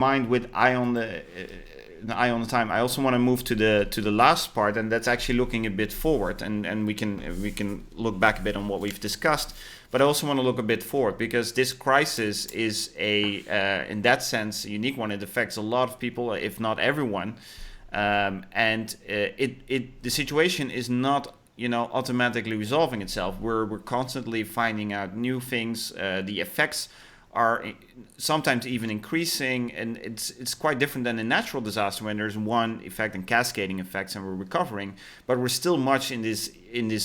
mind with an eye on the time, I also want to move to the last part, and that's actually looking a bit forward, and we can look back a bit on what we've discussed. But I also want to look a bit forward, because this crisis is in that sense, a unique one. It affects a lot of people, if not everyone, and the situation is not automatically resolving itself. We're constantly finding out new things. The effects are sometimes even increasing, and it's quite different than a natural disaster when there's one effect and cascading effects and we're recovering. But we're still much in this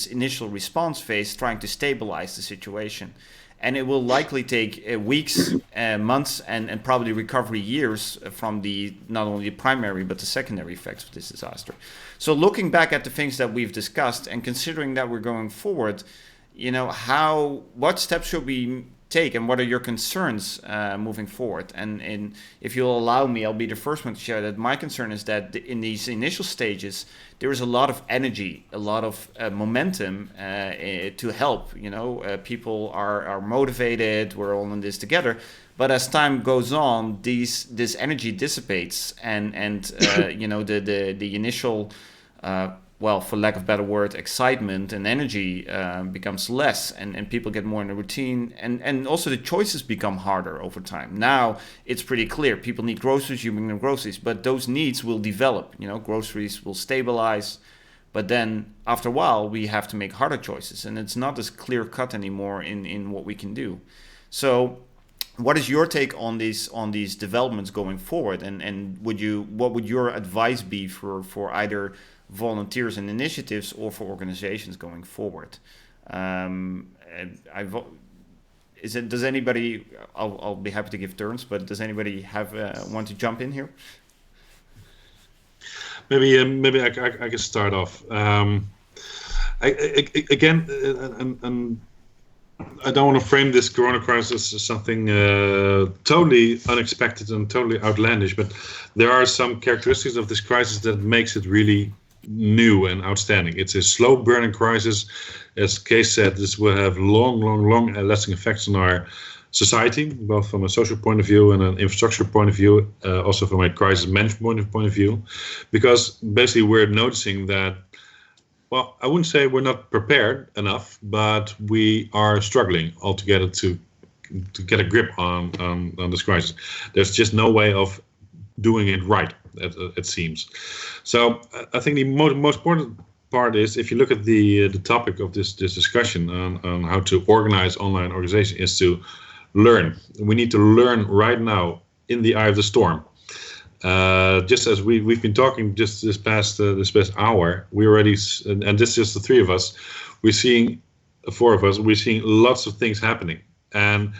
initial response phase, trying to stabilize the situation, and it will likely take weeks, months, and probably recovery years from the not only the primary but the secondary effects of this disaster. So looking back at the things that we've discussed and considering that we're going forward, what steps should we take, and what are your concerns moving forward? And if you'll allow me, I'll be the first one to share that my concern is that in these initial stages, there is a lot of energy, a lot of momentum to help. People are motivated. We're all in this together. But as time goes on, this energy dissipates, and the initial for lack of a better word, excitement and energy becomes less, and people get more in a routine, and also the choices become harder over time. Now it's pretty clear people need groceries, you bring them groceries, but those needs will develop. Groceries will stabilize, but then after a while we have to make harder choices, and it's not as clear cut anymore in what we can do. So what is your take on these developments going forward, and what would your advice be for either volunteers and initiatives or for organizations going forward? Does anybody? I'll be happy to give turns, but does anybody want to jump in here? Maybe I can start off. Again, and I don't want to frame this corona crisis as something totally unexpected and totally outlandish, but there are some characteristics of this crisis that makes it really new and outstanding. It's a slow burning crisis. As Kees said, this will have long lasting effects on our society, both from a social point of view and an infrastructure point of view, also from a crisis management point of view, because basically we're noticing that, well, I wouldn't say we're not prepared enough, but we are struggling altogether to get a grip on this crisis. There's just no way of doing it right, it seems. So I think the most important part is, if you look at the topic of this discussion on how to organize online organization, is to learn. We need to learn right now in the eye of the storm. Just as we've been talking just this past hour, we already, and this is the three of us, four of us, we're seeing lots of things happening. And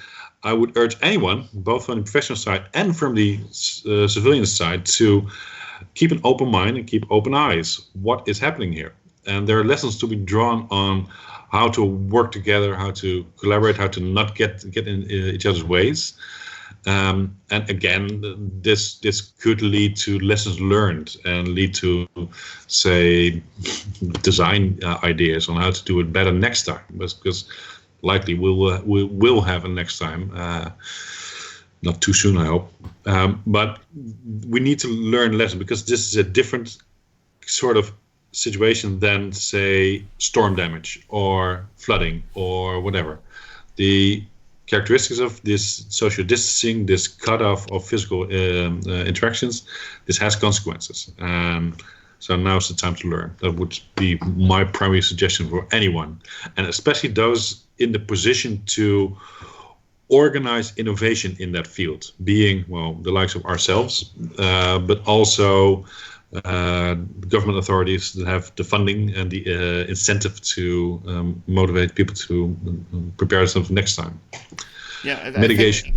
I would urge anyone, both from the professional side and from the civilian side, to keep an open mind and keep open eyes. What is happening here? And there are lessons to be drawn on how to work together, how to collaborate, how to not get in each other's ways. And again, this could lead to lessons learned and lead to, say, design ideas on how to do it better next time. Because likely we will have a next time, not too soon, I hope. But we need to learn lessons, because this is a different sort of situation than, say, storm damage or flooding or whatever. The characteristics of this social distancing, this cutoff of physical interactions, this has consequences. So now's the time to learn. That would be my primary suggestion for anyone, and especially those in the position to organize innovation in that field, being, well, the likes of ourselves, but also government authorities that have the funding and the incentive to motivate people to prepare themselves next time. Yeah, mitigation.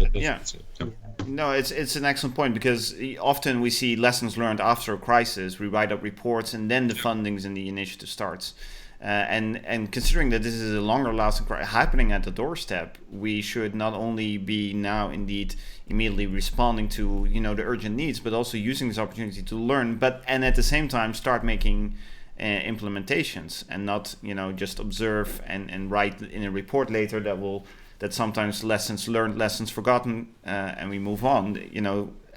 No, it's an excellent point, because often we see lessons learned after a crisis. We write up reports, and then the fundings and the initiative starts. And considering that this is a longer lasting crisis happening at the doorstep, we should not only be now indeed immediately responding to the urgent needs, but also using this opportunity to learn, and at the same time start making implementations, and not just observe and write in a report later that sometimes lessons learned, lessons forgotten, and we move on.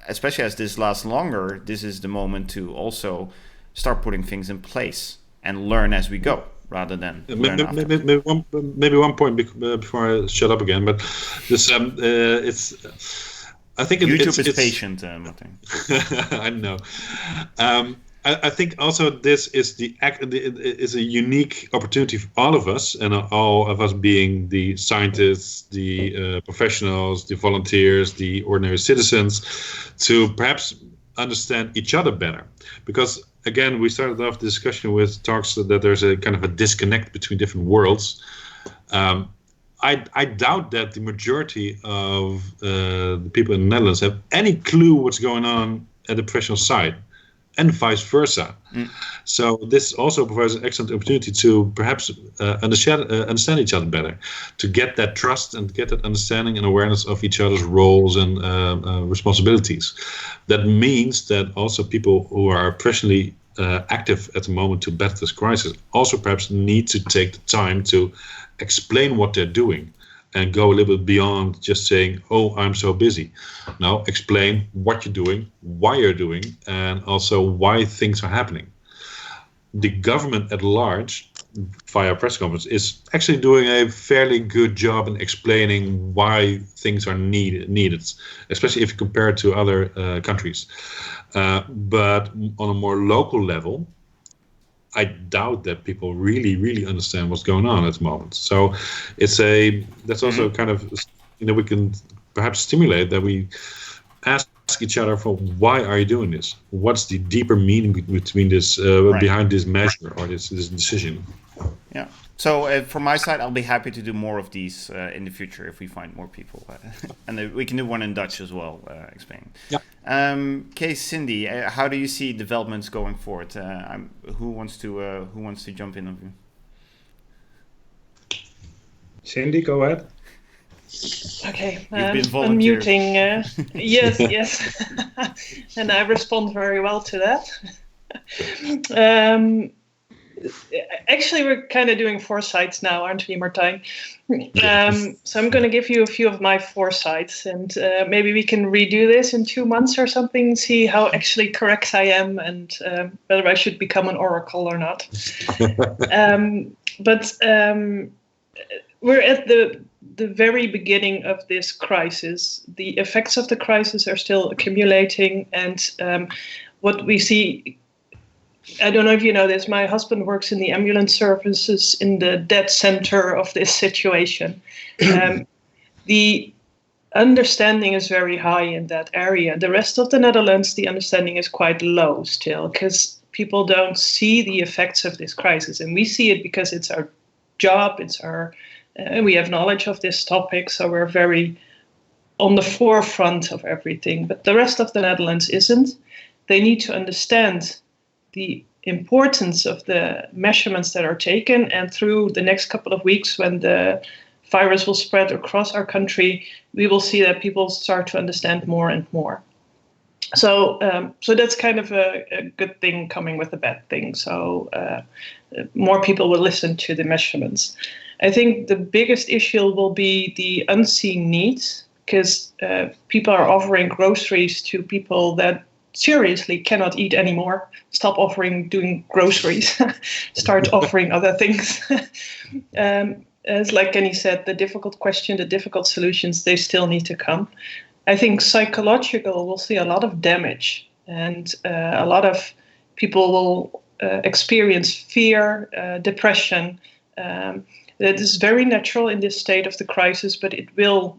especially as this lasts longer, this is the moment to also start putting things in place and learn as we go, rather than learn afterwards. Maybe one point before I shut up again, but this it's. I think YouTube is it's patient, Martin. I know. I think also this is is a unique opportunity for all of us, and all of us being the scientists, the professionals, the volunteers, the ordinary citizens, to perhaps understand each other better. Because again, we started off the discussion with talks that there's a kind of a disconnect between different worlds. I doubt that the majority of the people in the Netherlands have any clue what's going on at the professional side, and vice versa. So this also provides an excellent opportunity to perhaps understand each other better, to get that trust and get that understanding and awareness of each other's roles and responsibilities. That means that also people who are professionally active at the moment to battle this crisis also perhaps need to take the time to explain what they're doing and go a little bit beyond just saying, oh, I'm so busy. Now explain what you're doing, why you're doing, and also why things are happening. The government at large, via press conference, is actually doing a fairly good job in explaining why things are needed, especially if you compare it to other countries. But on a more local level, I doubt that people really understand what's going on at the moment. So that's also kind of, we can perhaps stimulate that we ask each other for, why are you doing this? What's the deeper meaning between this, behind this measure or this decision? Yeah. So from my side, I'll be happy to do more of these in the future if we find more people, and we can do one in Dutch as well, explaining. Yeah. Okay, Cindy, how do you see developments going forward? Who wants to jump in on you? Cindy, go ahead. Okay, You've been volunteered. unmuting. Yes, and I respond very well to that. Actually, we're kind of doing foresights now, aren't we, Martijn? So I'm going to give you a few of my foresights, and maybe we can redo this in 2 months or something, see how actually correct I am, and whether I should become an oracle or not. But we're at the very beginning of this crisis. The effects of the crisis are still accumulating, and what we see, I don't know if you know this, my husband works in the ambulance services in the dead center of this situation. The understanding is very high in that area. The rest of the Netherlands, the understanding is quite low still, because people don't see the effects of this crisis. And we see it because it's our job, we have knowledge of this topic, so we're very on the forefront of everything. But the rest of the Netherlands isn't. They need to understand the importance of the measurements that are taken, and through the next couple of weeks, when the virus will spread across our country, we will see that people start to understand more and more. So that's kind of a good thing coming with a bad thing. So more people will listen to the measurements. I think the biggest issue will be the unseen needs, because people are offering groceries to people that seriously cannot eat anymore. Stop doing groceries, start offering other things. As like Kenny said, the difficult question, the difficult solutions, they still need to come. I think psychological will see a lot of damage, and a lot of people will experience fear, depression. That is very natural in this state of the crisis, but it will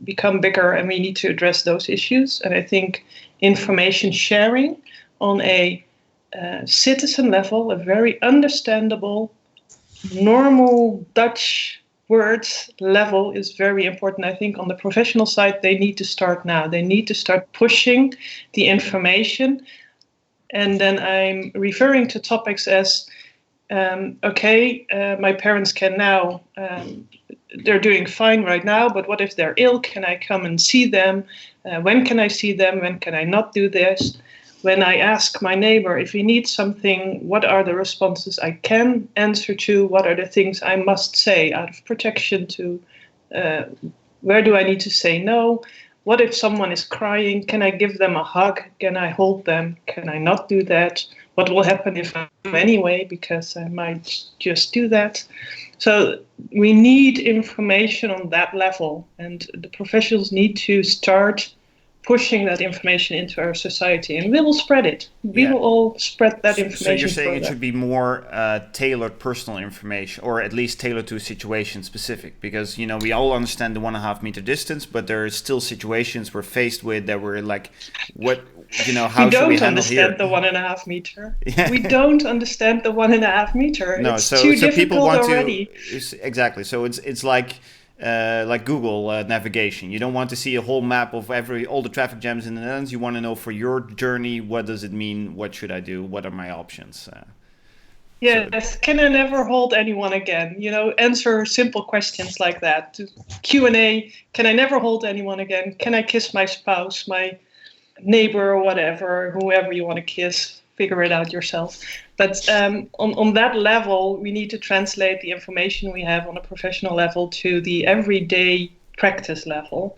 become bigger, and we need to address those issues. And I think information sharing on a citizen level, a very understandable, normal Dutch words level, is very important. I think on the professional side, they need to start now. They need to start pushing the information. And then I'm referring to topics as, my parents can now, they're doing fine right now, but what if they're ill? Can I come and see them? When can I see them? When can I not do this? When I ask my neighbor if he needs something, what are the responses I can answer to? What are the things I must say out of protection to? Where do I need to say no? What if someone is crying? Can I give them a hug? Can I hold them? Can I not do that? What will happen if I do anyway, because I might just do that? So we need information on that level, and the professionals need to start pushing that information into our society, and we will spread it. We will all spread that information. So you're saying further. It should be more tailored personal information, or at least tailored to situation specific, because we all understand the 1.5 meter distance, but there are still situations we're faced with that we're like, how should we handle here? We don't understand the 1.5 meter. Yeah. We don't understand the 1.5 meter. No, it's so too people difficult want already. Exactly. So it's like Google navigation. You don't want to see a whole map of all the traffic jams in the Netherlands. You want to know for your journey, what does it mean? What should I do? What are my options? Yes. Can I never hold anyone again? Answer simple questions like that. Q&A. Can I never hold anyone again? Can I kiss my spouse, my neighbor, or whatever, whoever you want to kiss? Figure it out yourself. But on that level, we need to translate the information we have on a professional level to the everyday practice level.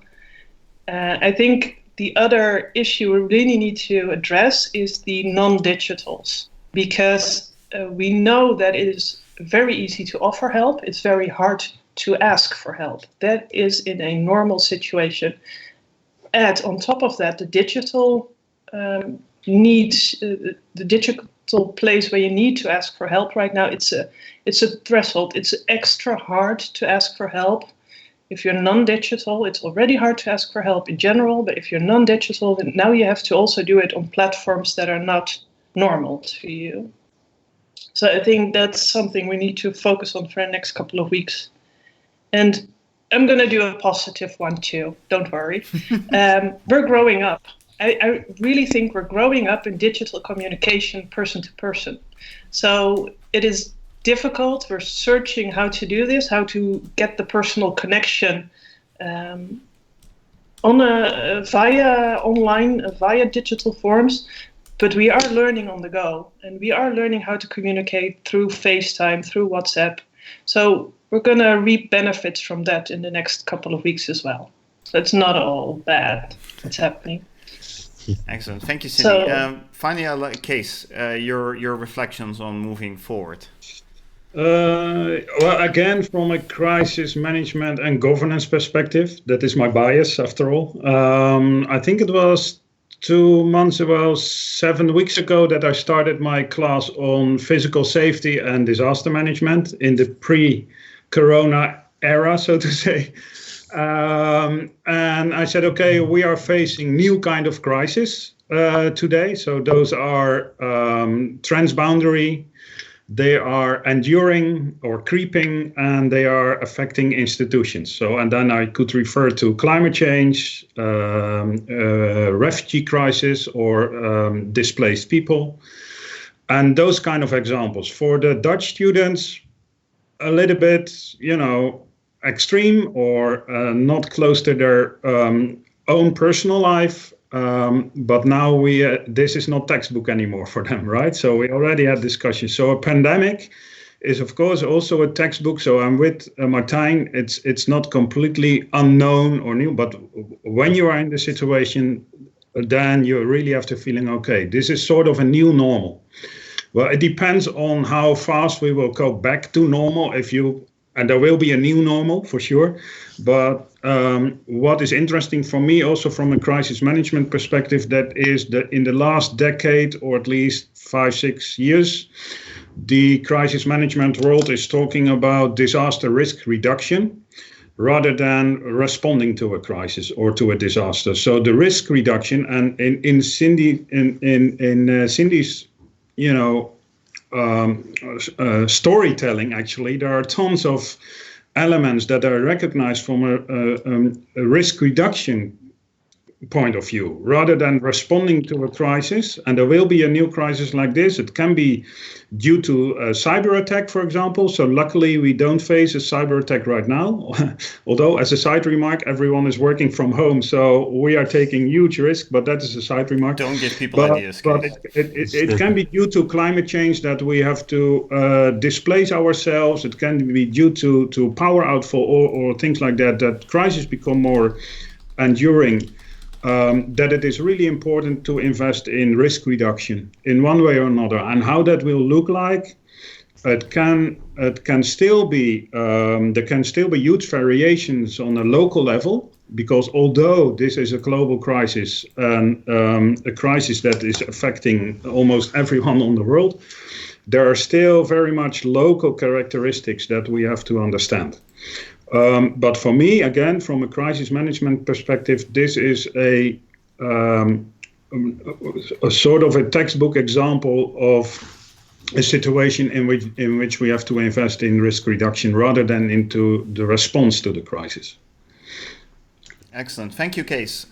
I think the other issue we really need to address is the non-digitals, because we know that it is very easy to offer help. It's very hard to ask for help. That is in a normal situation. Add on top of that the digital needs, the digital place where you need to ask for help right now. It's a threshold. It's extra hard to ask for help. If you're non-digital, it's already hard to ask for help in general, but if you're non-digital, then now you have to also do it on platforms that are not normal to you. So I think that's something we need to focus on for the next couple of weeks. And I'm going to do a positive one too, don't worry. We're growing up. I really think we're growing up in digital communication person to person. So it is difficult. We're searching how to do this, how to get the personal connection via online, via digital forms. But we are learning on the go, and we are learning how to communicate through FaceTime, through WhatsApp. So we're going to reap benefits from that in the next couple of weeks as well. So it's not all bad. It's happening. Excellent. Thank you, Cindy. So, finally, Kees, your reflections on moving forward. Well, again, from a crisis management and governance perspective, that is my bias after all. I think it was 2 months ago, 7 weeks ago, that I started my class on physical safety and disaster management in the pre-corona era, so to say. And I said, okay, we are facing new kind of crisis today. So those are transboundary, they are enduring or creeping, and they are affecting institutions. So, and then I could refer to climate change, refugee crisis, or displaced people, and those kind of examples. For the Dutch students, a little bit, extreme or not close to their own personal life. But now this is not textbook anymore for them, right? So we already had discussions. So a pandemic is, of course, also a textbook. So I'm with Martijn. It's not completely unknown or new, but when you are in the situation, then you really have to feeling, okay, this is sort of a new normal. Well, it depends on how fast we will go back to normal. And there will be a new normal for sure. But what is interesting for me also from a crisis management perspective, that is that in the last decade, or at least 5-6 years, the crisis management world is talking about disaster risk reduction rather than responding to a crisis or to a disaster. So the risk reduction, and in Cindy's, storytelling, actually, there are tons of elements that are recognized from a risk reduction point of view, rather than responding to a crisis. And there will be a new crisis like this. It can be due to a cyber attack, for example. So luckily, we don't face a cyber attack right now. Although, as a side remark, everyone is working from home, so we are taking huge risk. But that is a side remark. Don't give people ideas. But it can be due to climate change, that we have to displace ourselves. It can be due to power outfall or things like that. That crises become more enduring. that it is really important to invest in risk reduction in one way or another. And how that will look like, it can still be there can still be huge variations on a local level, because although this is a global crisis and a crisis that is affecting almost everyone on the world, there are still very much local characteristics that we have to understand. But for me, again, from a crisis management perspective, this is a sort of a textbook example of a situation in which we have to invest in risk reduction rather than into the response to the crisis. Excellent. Thank you, Kees.